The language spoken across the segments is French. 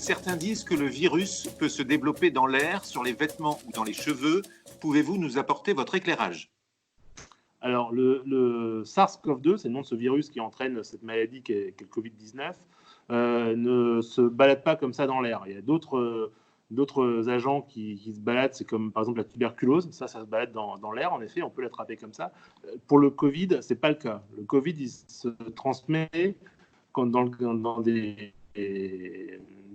Certains disent que le virus peut se développer dans l'air, sur les vêtements ou dans les cheveux. Pouvez-vous nous apporter votre éclairage? Alors, le SARS-CoV-2, c'est le nom de ce virus qui entraîne cette maladie qu'est le Covid-19, ne se balade pas comme ça dans l'air. Il y a d'autres agents qui se baladent, c'est comme par exemple la tuberculose, ça se balade dans l'air, en effet, on peut l'attraper comme ça. Pour le Covid, ce n'est pas le cas. Le Covid, il se transmet dans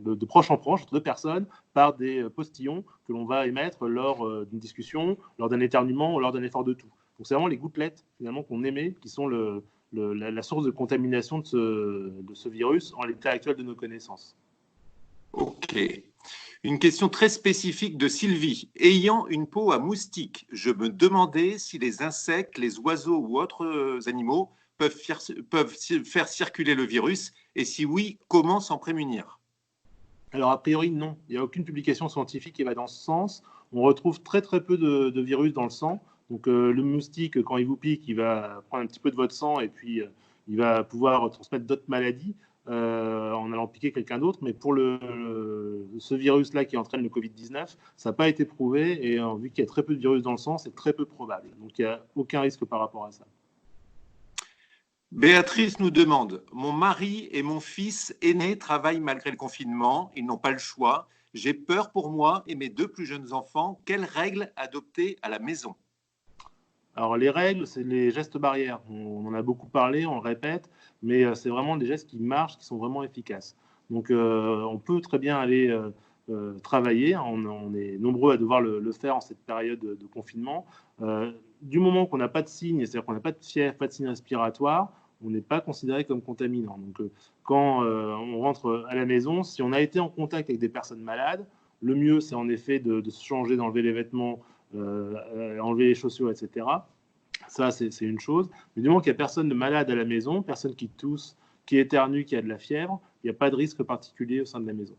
de proche en proche, entre deux personnes, par des postillons que l'on va émettre lors d'une discussion, lors d'un éternuement ou lors d'un effort de toux. Donc c'est vraiment les gouttelettes finalement qu'on émet qui sont la source de contamination de ce virus en l'état actuel de nos connaissances. Ok. Une question très spécifique de Sylvie. Ayant une peau à moustique, je me demandais si les insectes, les oiseaux ou autres animaux peuvent faire circuler le virus et si oui, comment s'en prémunir? Alors a priori non, il n'y a aucune publication scientifique qui va dans ce sens. On retrouve très très peu de virus dans le sang. Donc le moustique, quand il vous pique, il va prendre un petit peu de votre sang et puis il va pouvoir transmettre d'autres maladies en allant piquer quelqu'un d'autre. Mais pour ce virus-là qui entraîne le Covid-19, ça n'a pas été prouvé et vu qu'il y a très peu de virus dans le sang, c'est très peu probable. Donc il n'y a aucun risque par rapport à ça. Béatrice nous demande, mon mari et mon fils aîné travaillent malgré le confinement, ils n'ont pas le choix. J'ai peur pour moi et mes deux plus jeunes enfants. Quelles règles adopter à la maison? Alors les règles, c'est les gestes barrières. On en a beaucoup parlé, on le répète, mais c'est vraiment des gestes qui marchent, qui sont vraiment efficaces. Donc on peut très bien aller travailler, hein. On est nombreux à devoir le faire en cette période de confinement. Du moment qu'on n'a pas de signes, c'est-à-dire qu'on n'a pas de fièvre, pas de signes respiratoires, on n'est pas considéré comme contaminant. Donc quand on rentre à la maison, si on a été en contact avec des personnes malades, le mieux c'est en effet de se changer, d'enlever les vêtements, enlever les chaussures, etc. Ça, c'est une chose. Mais du moment qu'il n'y a personne de malade à la maison, personne qui tousse, qui éternue, qui a de la fièvre, il n'y a pas de risque particulier au sein de la maison.